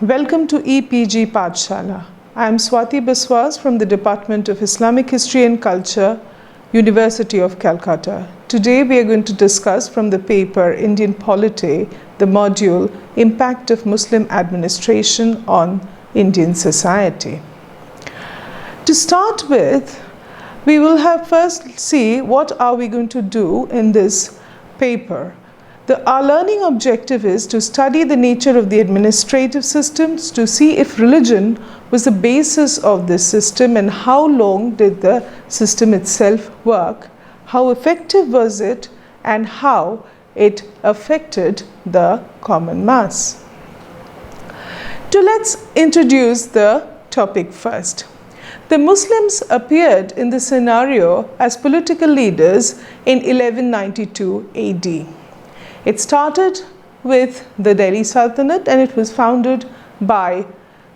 Welcome to EPG Pathshala. I am Swati Biswas from the Department of Islamic History and Culture, University of Calcutta. Today we are going to discuss from the paper Indian Polity, the module Impact of Muslim Administration on Indian Society. To start with, we will first see what are we going to do in this paper. Our learning objective is to study the nature of the administrative systems, to see if religion was the basis of this system and how long did the system itself work, how effective was it, and how it affected the common mass. Let's introduce the topic first. The Muslims appeared in the scenario as political leaders in 1192 AD. It started with the Delhi Sultanate and it was founded by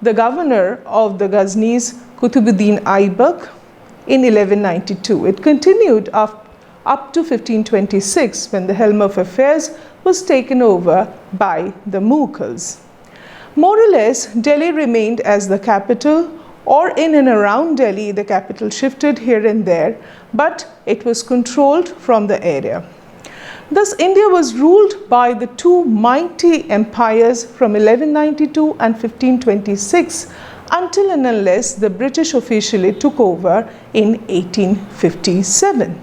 the governor of the Ghaznis, Qutbuddin Aibak, in 1192. It continued up to 1526 when the helm of affairs was taken over by the Mughals. More or less, Delhi remained as the capital, or in and around Delhi, the capital shifted here and there, but it was controlled from the area. Thus, India was ruled by the two mighty empires from 1192 and 1526 until and unless the British officially took over in 1857.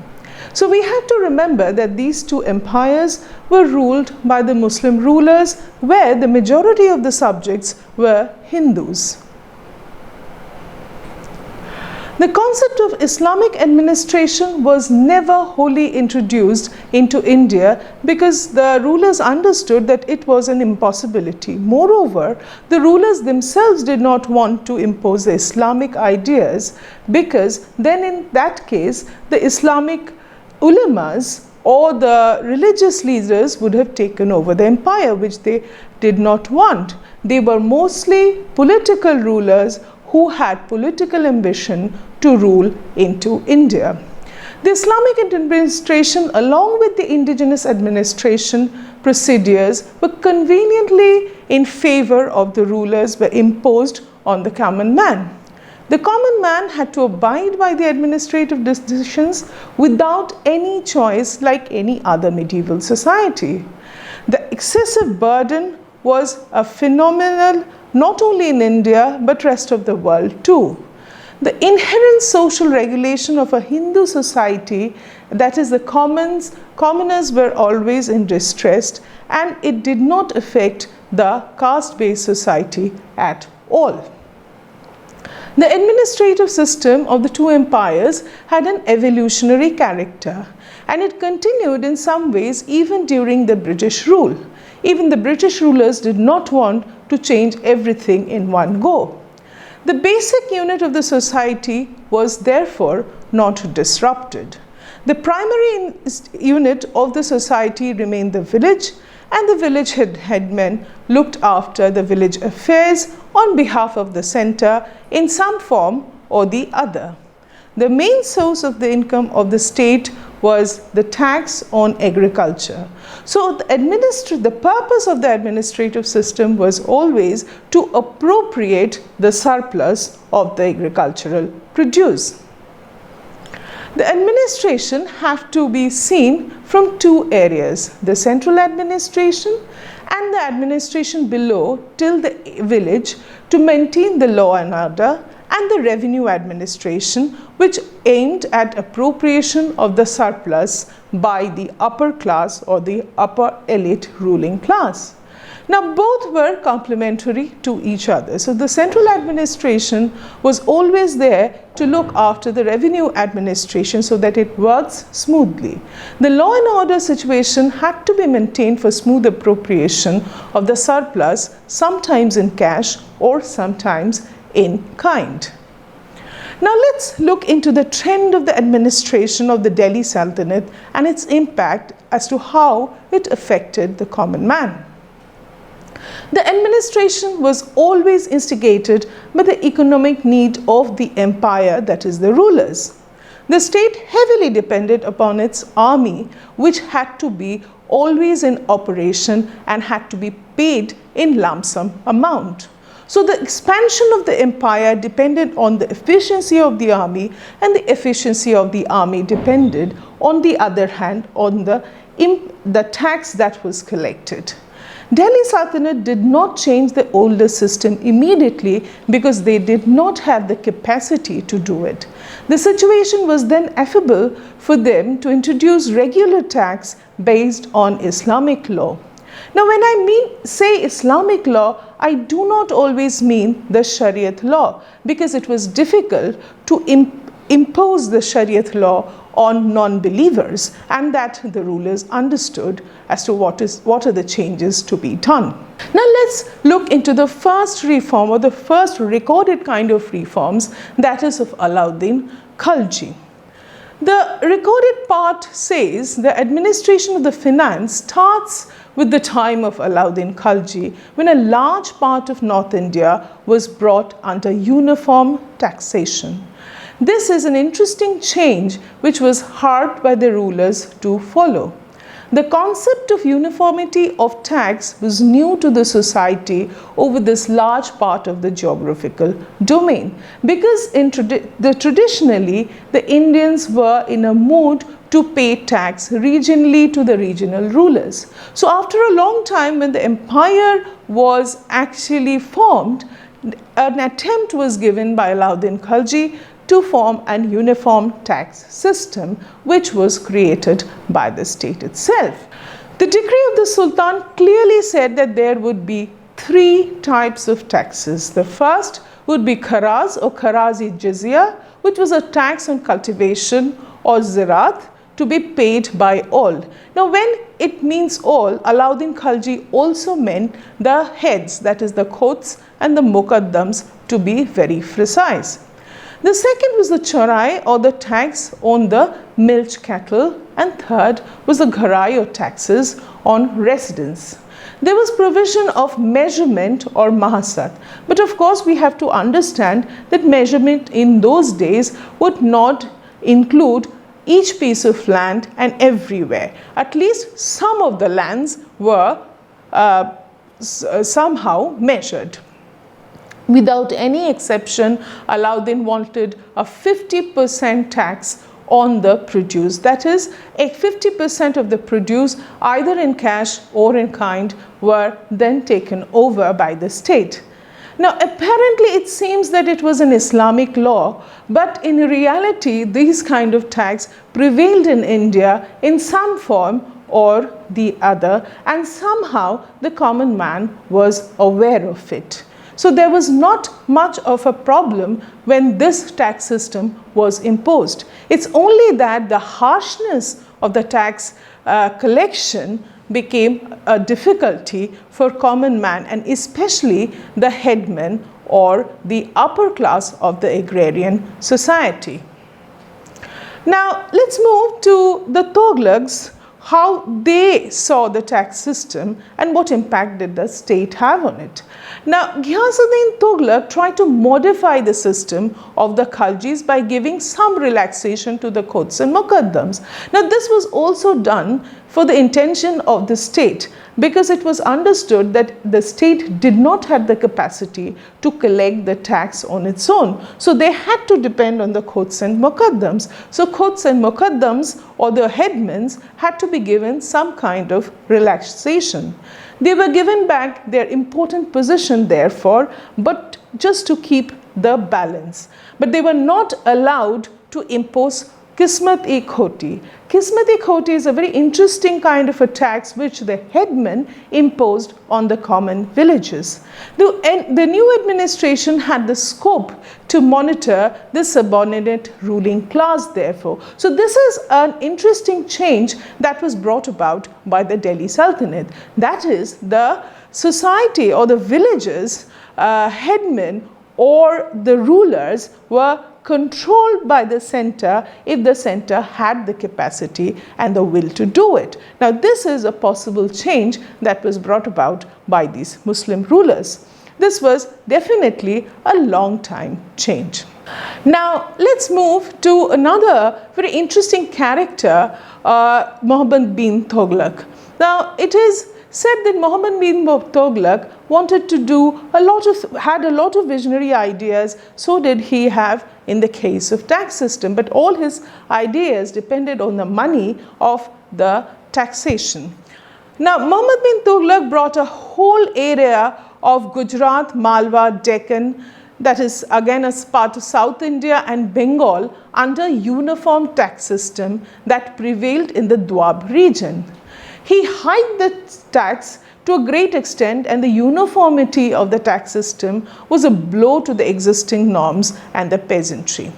So we have to remember that these two empires were ruled by the Muslim rulers, where the majority of the subjects were Hindus. The concept of Islamic administration was never wholly introduced into India because the rulers understood that it was an impossibility. Moreover, the rulers themselves did not want to impose the Islamic ideas because then in that case, the Islamic ulamas or the religious leaders would have taken over the empire, which they did not want. They were mostly political rulers who had political ambition to rule into India. The Islamic administration, along with the indigenous administration procedures, were conveniently in favor of the rulers, were imposed on the common man. The common man had to abide by the administrative decisions without any choice like any other medieval society. The excessive burden was a phenomenon not only in India but rest of the world too. The inherent social regulation of a Hindu society, that is the commoners were always in distress, and it did not affect the caste-based society at all. The administrative system of the two empires had an evolutionary character, and it continued in some ways even during the British rule. Even the British rulers did not want to change everything in one go. The basic unit of the society was therefore not disrupted. The primary unit of the society remained the village, and the village headmen looked after the village affairs on behalf of the center in some form or the other. The main source of the income of the state was the tax on agriculture. So the purpose of the administrative system was always to appropriate the surplus of the agricultural produce. The administration had to be seen from two areas, the central administration and the administration below till the village to maintain the law and order, and the revenue administration, which aimed at appropriation of the surplus by the upper class or the upper elite ruling class. Now, both were complementary to each other. So, the central administration was always there to look after the revenue administration so that it works smoothly. The law and order situation had to be maintained for smooth appropriation of the surplus, sometimes in cash or sometimes in kind. Now let's look into the trend of the administration of the Delhi Sultanate and its impact as to how it affected the common man. The administration was always instigated by the economic need of the empire, that is the rulers. The state heavily depended upon its army, which had to be always in operation and had to be paid in lump sum amount. So the expansion of the empire depended on the efficiency of the army, and the efficiency of the army depended, on the other hand, on the tax that was collected. Delhi Sultanate did not change the older system immediately because they did not have the capacity to do it. The situation was then affable for them to introduce regular tax based on Islamic law. Now, when I say Islamic law, I do not always mean the Shariat law, because it was difficult to impose the Shariat law on non-believers, and that the rulers understood as to what are the changes to be done. Now let's look into the first reform, or the first recorded kind of reforms, that is of Alauddin Khalji. The recorded part says the administration of the finance starts with the time of Alauddin Khalji, when a large part of North India was brought under uniform taxation. This is an interesting change which was hard by the rulers to follow. The concept of uniformity of tax was new to the society over this large part of the geographical domain, because traditionally the Indians were in a mood to pay tax regionally to the regional rulers. So after a long time, when the empire was actually formed, an attempt was given by Alauddin Khalji to form an uniform tax system, which was created by the state itself. The decree of the Sultan clearly said that there would be 3 types of taxes. The first would be Kharaz or Kharazi Jizya, which was a tax on cultivation or Ziraat, to be paid by all. Now, when it means all, Alauddin Khalji also meant the heads, that is the Khots and the Muqaddams, to be very precise. The second was the Charai, or the tax on the milch cattle, and third was the Gharai, or taxes on residence. There was provision of measurement or mahasat, but of course we have to understand that measurement in those days would not include each piece of land and everywhere. At least some of the lands were somehow measured. Without any exception, Alauddin wanted a 50% tax on the produce. That is, 50% of the produce, either in cash or in kind, were then taken over by the state. Now, apparently it seems that it was an Islamic law, but in reality, these kind of tax prevailed in India in some form or the other, and somehow the common man was aware of it. So there was not much of a problem when this tax system was imposed. It's only that the harshness of the tax collection became a difficulty for common man, and especially the headmen or the upper class of the agrarian society. Now let's move to the Tughlaqs, how they saw the tax system and what impact did the state have on it. Now, Ghiyasuddin Tughlaq tried to modify the system of the Khaljis by giving some relaxation to the Khots and Muqaddams. Now, this was also done for the intention of the state, because it was understood that the state did not have the capacity to collect the tax on its own. So they had to depend on the Khots and Muqaddams. So Khots and Muqaddams, or the headmen, had to be given some kind of relaxation. They were given back their important position, therefore, but just to keep the balance. But they were not allowed to impose Qismat-e-Khoti. Qismat-e-Khoti is a very interesting kind of a tax which the headmen imposed on the common villages. The new administration had the scope to monitor the subordinate ruling class, therefore. So this is an interesting change that was brought about by the Delhi Sultanate. That is, the society or the villages, headmen or the rulers were controlled by the center if the center had the capacity and the will to do it. Now, this is a possible change that was brought about by these Muslim rulers. This was definitely a long time change. Now, let's move to another very interesting character, Muhammad bin Tughlaq. Now, it is said that Muhammad bin Tughlaq wanted to had a lot of visionary ideas. So did he have in the case of tax system, but all his ideas depended on the money of the taxation. Now, Muhammad bin Tughlaq brought a whole area of Gujarat, Malwa, Deccan, that is again as part of South India and Bengal, under uniform tax system that prevailed in the Doab region. He hiked the tax to a great extent, and the uniformity of the tax system was a blow to the existing norms and the peasantry.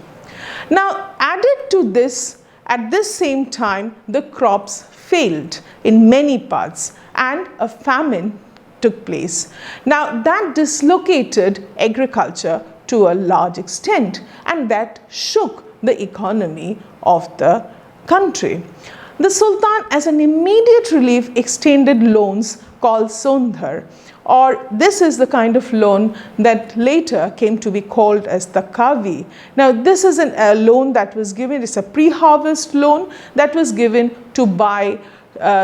Now, added to this, at this same time, the crops failed in many parts and a famine took place. Now, that dislocated agriculture to a large extent, and that shook the economy of the country. The Sultan, as an immediate relief, extended loans called Sondhar, or this is the kind of loan that later came to be called as the Kavi. Now, this is a loan that was given, it's a pre-harvest loan that was given to buy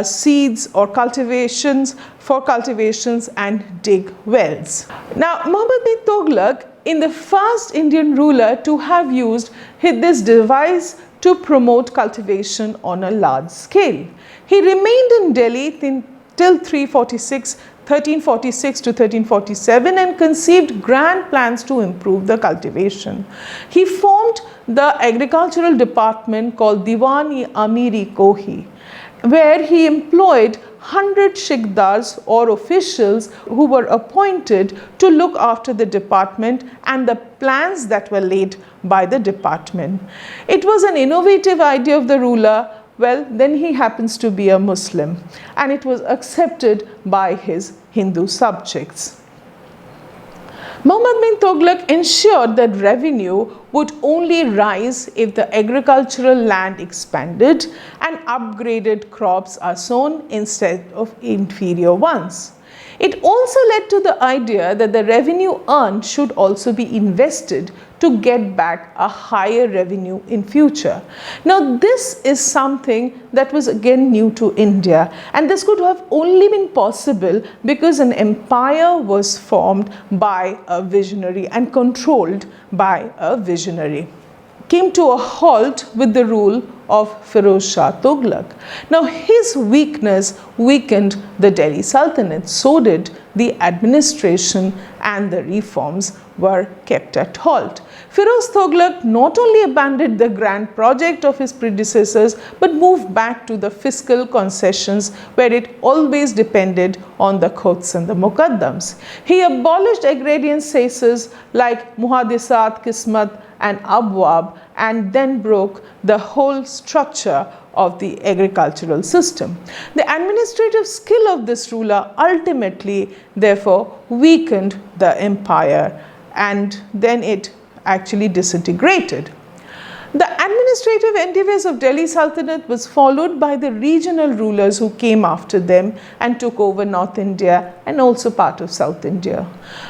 seeds or cultivations and dig wells. Now, Muhammad bin Tughlaq, in the first Indian ruler to have used this device to promote cultivation on a large scale. He remained in Delhi till 1346 to 1347 and conceived grand plans to improve the cultivation. He formed the agricultural department called Diwan-i-Amiri Kohi, where he employed 100 shikdars or officials who were appointed to look after the department and the plans that were laid by the department. It was an innovative idea of the ruler. Well, then he happens to be a Muslim, and it was accepted by his Hindu subjects. Muhammad bin Tughlaq ensured that revenue would only rise if the agricultural land expanded and upgraded crops are sown instead of inferior ones. It also led to the idea that the revenue earned should also be invested to get back a higher revenue in future. Now, this is something that was again new to India, and this could have only been possible because an empire was formed by a visionary and controlled by a visionary. Came to a halt with the rule of Firoz Shah Tughlaq. Now, his weakness weakened the Delhi Sultanate. So did the administration, and the reforms were kept at halt. Firoz Tughlaq not only abandoned the grand project of his predecessors, but moved back to the fiscal concessions where it always depended on the Quds and the Muqaddams. He abolished agrarian cesses like Muhadisat, Kismat and Abwab, and then broke the whole structure of the agricultural system. The administrative skill of this ruler ultimately, therefore, weakened the empire, and then it actually disintegrated. The administrative endeavors of Delhi Sultanate was followed by the regional rulers who came after them and took over North India and also part of South India.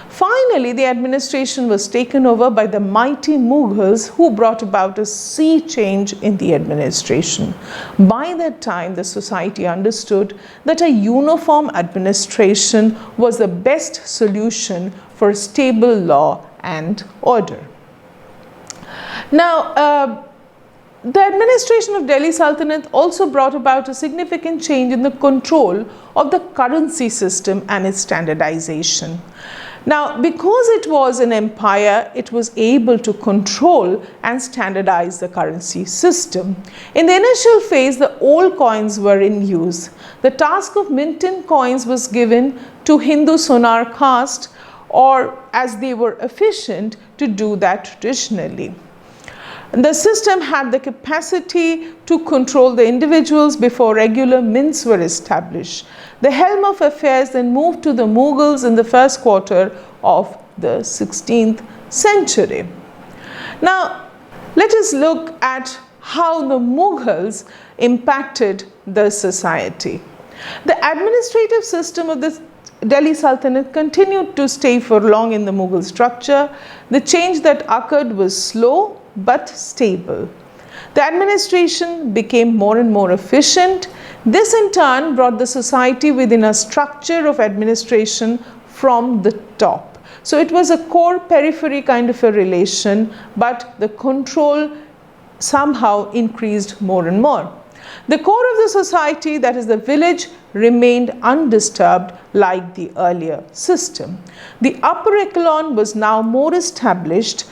Finally, the administration was taken over by the mighty Mughals, who brought about a sea change in the administration. By that time, the society understood that a uniform administration was the best solution for stable law and order. Now, the administration of Delhi Sultanate also brought about a significant change in the control of the currency system and its standardization. Now, because it was an empire, it was able to control and standardize the currency system. In the initial phase, the old coins were in use. The task of minting coins was given to Hindu sonar caste, or as they were efficient to do that traditionally. The system had the capacity to control the individuals before regular mints were established. The helm of affairs then moved to the Mughals in the first quarter of the 16th century. Now, let us look at how the Mughals impacted the society. The administrative system of the Delhi Sultanate continued to stay for long in the Mughal structure. The change that occurred was slow but stable. The administration became more and more efficient. This in turn brought the society within a structure of administration from the top. So it was a core periphery kind of a relation, but the control somehow increased more and more. The core of the society, that is the village, remained undisturbed like the earlier system. The upper echelon was now more established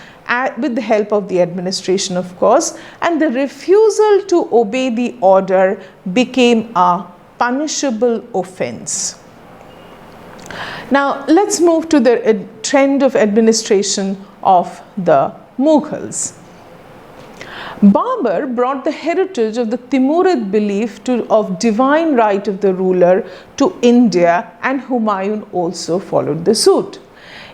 with the help of the administration, of course, and the refusal to obey the order became a punishable offense. Now let's move to the trend of administration of the Mughals. Babur brought the heritage of the Timurid belief of divine right of the ruler to India, and Humayun also followed the suit.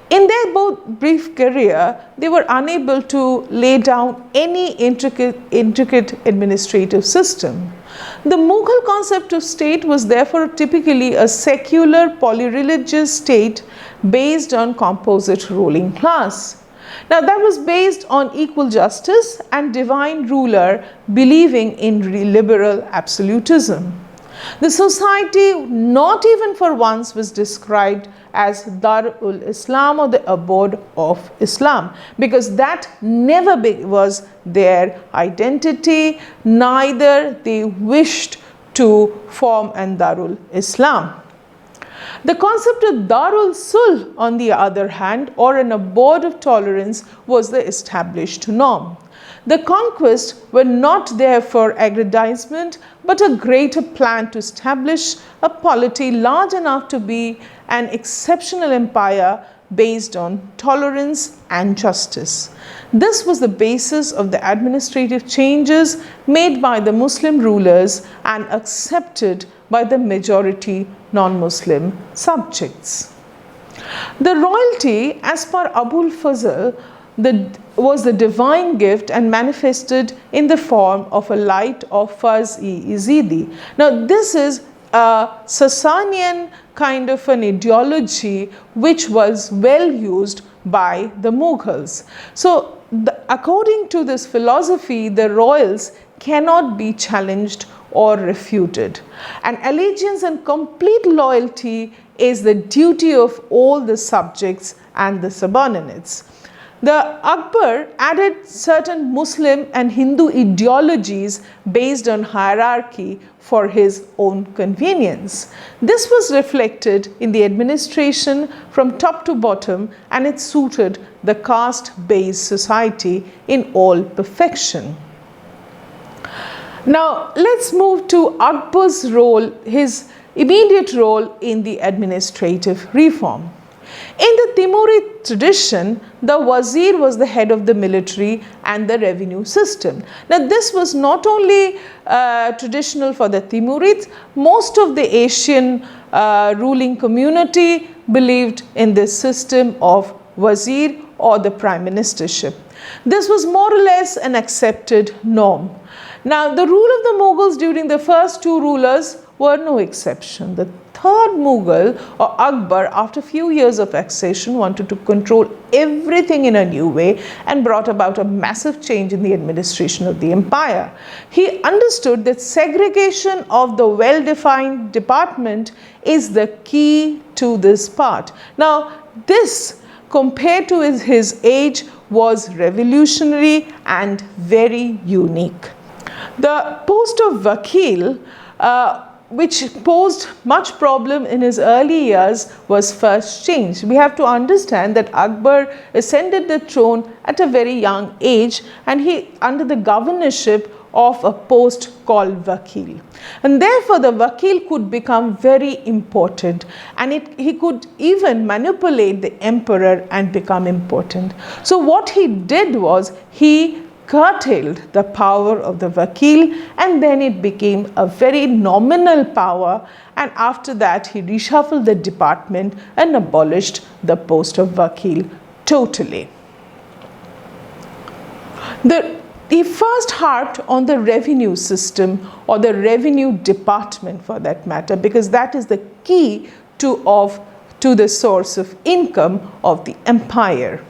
In their both brief career, they were unable to lay down any intricate administrative system. The Mughal concept of state was therefore typically a secular polyreligious state based on composite ruling class. Now that was based on equal justice and divine ruler believing in liberal absolutism. The society not even for once was described as Dar-ul-Islam, or the abode of Islam, because that never was their identity, neither they wished to form an Darul-Islam. The concept of Darul Sulh, on the other hand, or an abode of tolerance, was the established norm. The conquests were not there for aggrandizement, but a greater plan to establish a polity large enough to be an exceptional empire based on tolerance and justice. This was the basis of the administrative changes made by the Muslim rulers and accepted by the majority non-Muslim subjects. The royalty, as per Abul Fazl, was the divine gift and manifested in the form of a light of Faz-e-Izidi. Now this is a Sasanian kind of an ideology which was well used by the Mughals. So according to this philosophy, the royals cannot be challenged or refuted. And allegiance and complete loyalty is the duty of all the subjects and the subordinates. The Akbar added certain Muslim and Hindu ideologies based on hierarchy for his own convenience. This was reflected in the administration from top to bottom, and it suited the caste-based society in all perfection. Now let's move to Akbar's role, his immediate role in the administrative reform. In the Timurid tradition, the wazir was the head of the military and the revenue system. Now this was not only traditional for the Timurids, most of the Asian ruling community believed in this system of wazir or the prime ministership. This was more or less an accepted norm. Now the rule of the Mughals during the first two rulers were no exception. The third Mughal, or Akbar, after a few years of accession, wanted to control everything in a new way and brought about a massive change in the administration of the empire. He understood that segregation of the well-defined department is the key to this part. Now this, compared to his age, was revolutionary and very unique. The post of Vakil, which posed much problem in his early years, was first changed. We have to understand that Akbar ascended the throne at a very young age, and he under the governorship of a post called Vakil. And therefore the Vakil could become very important, and he could even manipulate the emperor and become important. So what he did was he curtailed the power of the Vakil, and then it became a very nominal power, and after that he reshuffled the department and abolished the post of Vakil totally. He first harped on the revenue system, or the revenue department for that matter, because that is the key to the source of income of the empire.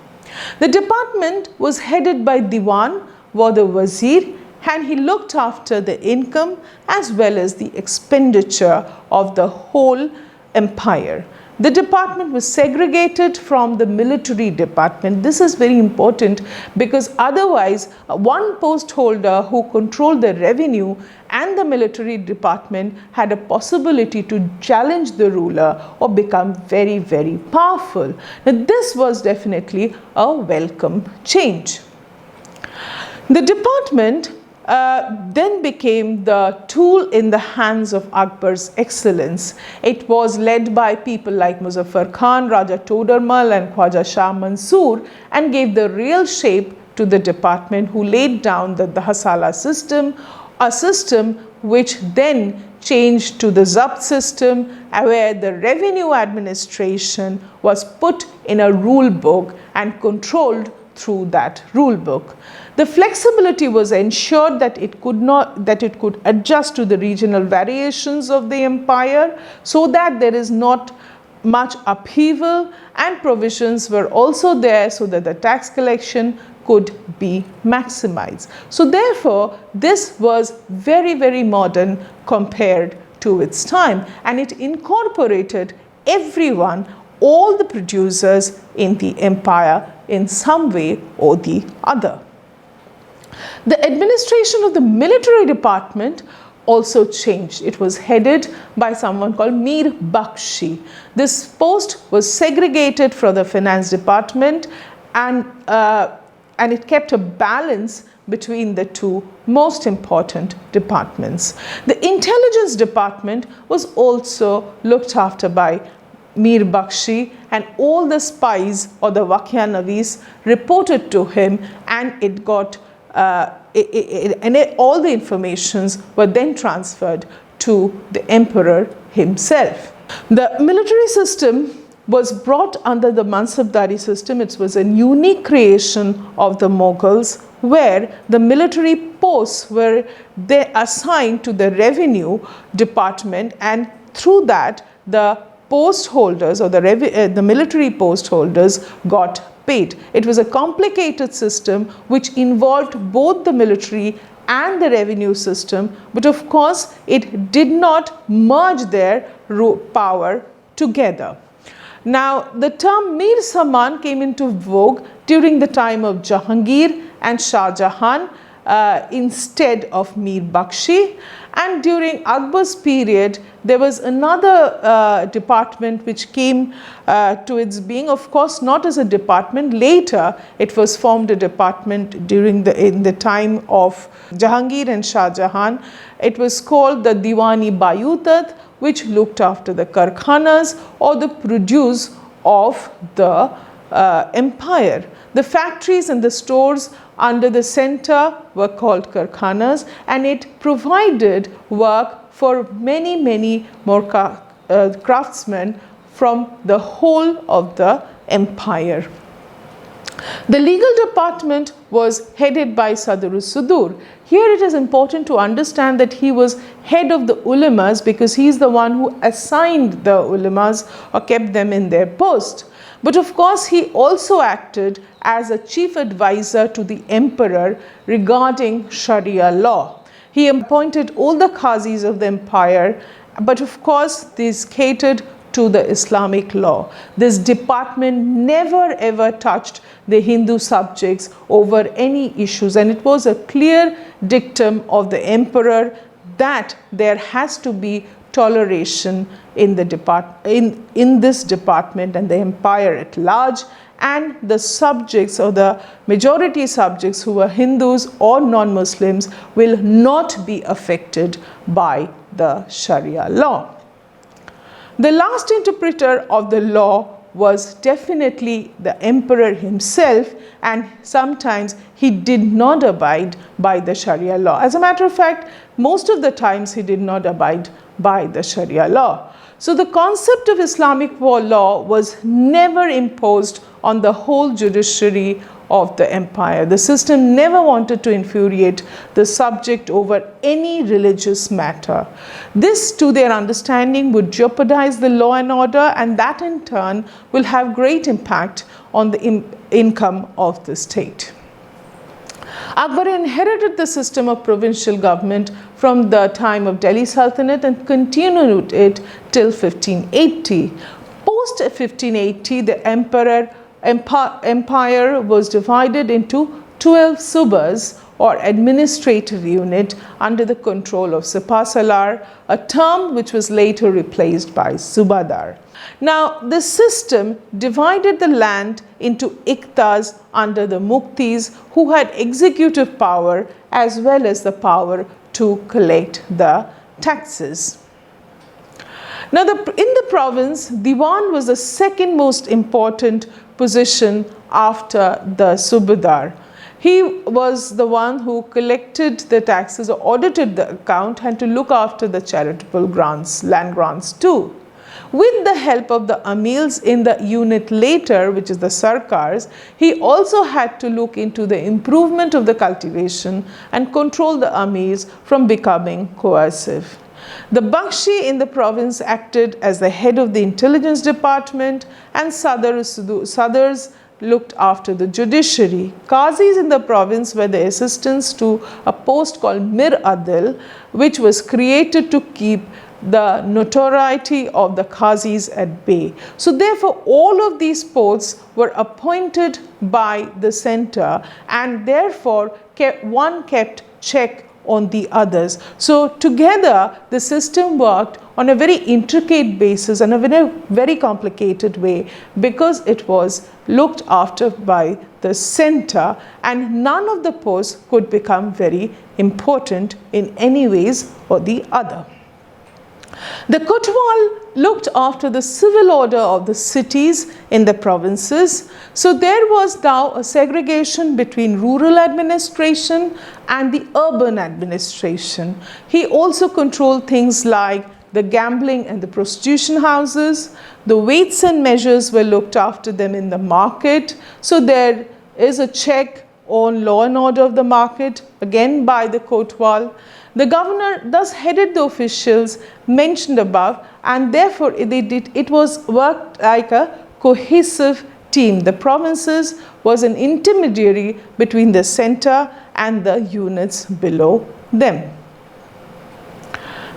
The department was headed by Diwan, or the Wazir, and he looked after the income as well as the expenditure of the whole empire. The department was segregated from the military department. This is very important because otherwise one post holder who controlled the revenue and the military department had a possibility to challenge the ruler or become very, very powerful. Now, this was definitely a welcome change. The department then became the tool in the hands of Akbar's excellence. It was led by people like Muzaffar Khan, Raja Todarmal and Khwaja Shah Mansoor, and gave the real shape to the department, who laid down the Hasala system, a system which then changed to the Zabt system, where the revenue administration was put in a rule book and controlled through that rule book. The flexibility was ensured that it could adjust to the regional variations of the empire, so that there is not much upheaval, and provisions were also there so that the tax collection could be maximized. So therefore, this was very, very modern compared to its time, and it incorporated everyone, all the producers in the empire in some way or the other. The administration of the military department also changed. It was headed by someone called Mir Bakshi. This post was segregated from the finance department, and it kept a balance between the two most important departments. The intelligence department was also looked after by Mir Bakshi, and all the spies or the Wakianavis reported to him, and it got all the informations were then transferred to the emperor himself. The military system was brought under the Mansabdari system. It was a unique creation of the Mughals, where the military posts were assigned to the revenue department, and through that the post holders or the military post holders got paid. It was a complicated system which involved both the military and the revenue system, but of course it did not merge their power together. Now, the term Mir Saman came into vogue during the time of Jahangir and Shah Jahan instead of Mir Bakshi, and during Akbar's period there was another department which came to its being, of course not as a department. Later it was formed a department in the time of Jahangir and Shah Jahan. It was called the Diwani Bayutat, which looked after the karkhanas or the produce of the empire. The factories and the stores under the center were called karkhanas, and it provided work for many, many more craftsmen from the whole of the empire. The legal department was headed by Sadr-us-Sudur. Here it is important to understand that he was head of the ulamas, because he is the one who assigned the ulamas or kept them in their post. But of course he also acted as a chief advisor to the emperor regarding Sharia law. He appointed all the qazis of the empire, but of course these catered to the Islamic law. This department never ever touched the Hindu subjects over any issues, and it was a clear dictum of the emperor that there has to be toleration in this department and the empire at large, and the subjects or the majority subjects who were Hindus or non-Muslims will not be affected by the Sharia law. The last interpreter of the law was definitely the emperor himself, and sometimes he did not abide by the Sharia law. As a matter of fact, most of the times he did not abide by the Sharia law. So the concept of Islamic law was never imposed on the whole judiciary of the empire. The system never wanted to infuriate the subject over any religious matter. This, to their understanding, would jeopardize the law and order, and that in turn will have great impact on the income of the state. Akbar inherited the system of provincial government from the time of Delhi Sultanate and continued it till 1580. Post 1580, the empire was divided into 12 subas or administrative unit under the control of Sipasalar, a term which was later replaced by Subadar. Now, this system divided the land into iktas under the muktis, who had executive power as well as the power to collect the taxes. Now, in the province, Diwan was the second most important position after the Subadar. He was the one who collected the taxes or audited the account and to look after the charitable grants, land grants too. With the help of the amils in the unit later, which is the sarkars, he also had to look into the improvement of the cultivation and control the amirs from becoming coercive. The Bakshi in the province acted as the head of the intelligence department, and Sadars looked after the judiciary. Qazis in the province were the assistants to a post called Mir Adil, which was created to keep the notoriety of the Qazis at bay. So therefore, all of these posts were appointed by the center, and therefore one kept check on the others. So together the system worked on a very intricate basis and in a very complicated way, because it was looked after by the center, and none of the posts could become very important in any ways or the other. The Kotwal looked after the civil order of the cities in the provinces. So there was now a segregation between rural administration and the urban administration. He also controlled things like the gambling and the prostitution houses. The weights and measures were looked after them in the market. So there is a check on law and order of the market, again by the Kotwal. The governor thus headed the officials mentioned above, and therefore it was worked like a cohesive team. The provinces was an intermediary between the center and the units below them.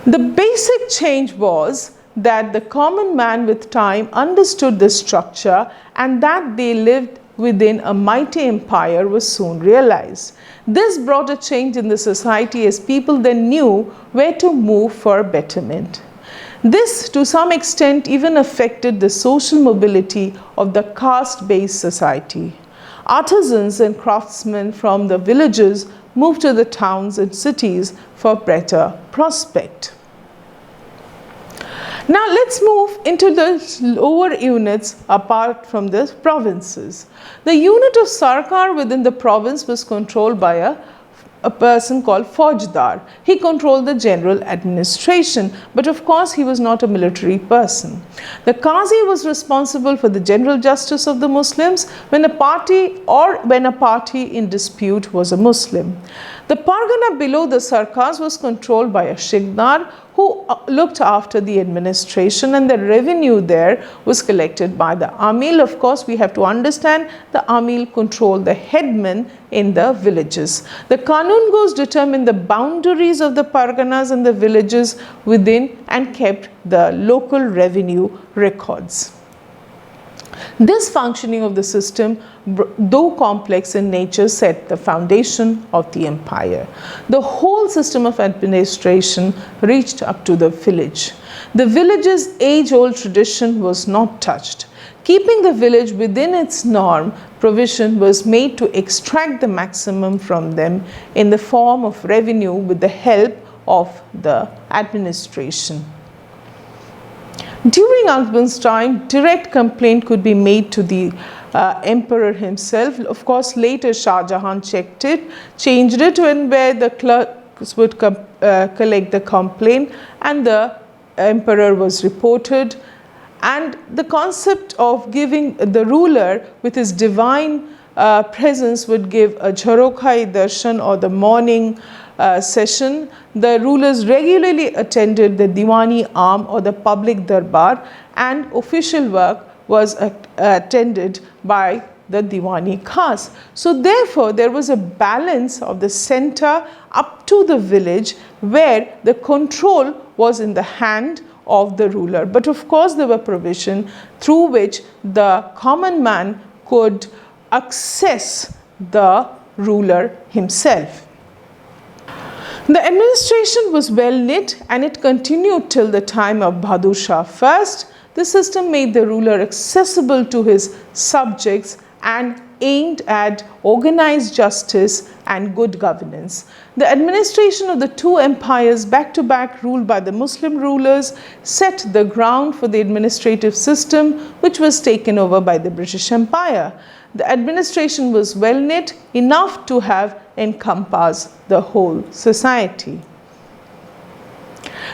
The basic change was that the common man with time understood the structure, and that they lived within a mighty empire was soon realized. This brought a change in the society, as people then knew where to move for betterment. This, to some extent, even affected the social mobility of the caste-based society. Artisans and craftsmen from the villages moved to the towns and cities for better prospect. Now let's move into the lower units apart from the provinces. The unit of Sarkar within the province was controlled by a person called Faujdar. He controlled the general administration, but of course he was not a military person. The Qazi was responsible for the general justice of the Muslims when a party in dispute was a Muslim. The Pargana below the Sarkars was controlled by a Shikdar, who looked after the administration, and the revenue there was collected by the Amil. Of course, we have to understand the Amil controlled the headmen in the villages. The Kanungos determined the boundaries of the Parganas and the villages within and kept the local revenue records. This functioning of the system, though complex in nature, set the foundation of the empire. The whole system of administration reached up to the village. The village's age-old tradition was not touched. Keeping the village within its norm, provision was made to extract the maximum from them in the form of revenue with the help of the administration. During Akbar's time, direct complaint could be made to the emperor himself. Of course, later Shah Jahan changed it where the clerks would collect the complaint and the emperor was reported. And the concept of giving the ruler with his divine presence would give a Jharokhai darshan, or the morning session. The rulers regularly attended the Diwani arm or the public darbar, and official work was attended by the Diwani caste. So therefore, there was a balance of the center up to the village where the control was in the hand of the ruler. But of course, there were provisions through which the common man could access the ruler himself. The administration was well knit and it continued till the time of Bahadur Shah I. The system made the ruler accessible to his subjects and aimed at organized justice and good governance. The administration of the two empires back to back ruled by the Muslim rulers set the ground for the administrative system which was taken over by the British Empire. The administration was well knit enough to have encompassed the whole society.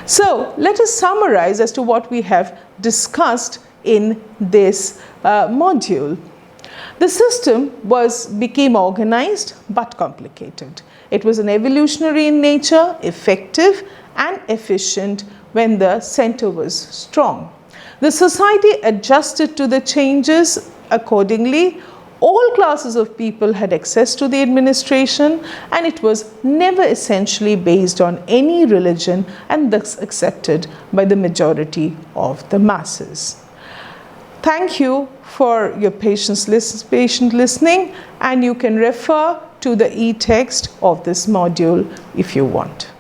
So let us summarize as to what we have discussed in this module. The system became organized but complicated. It was an evolutionary in nature, effective and efficient when the center was strong. The society adjusted to the changes accordingly. All classes of people had access to the administration and it was never essentially based on any religion and thus accepted by the majority of the masses. Thank you for your patient listening, and you can refer to the e-text of this module if you want.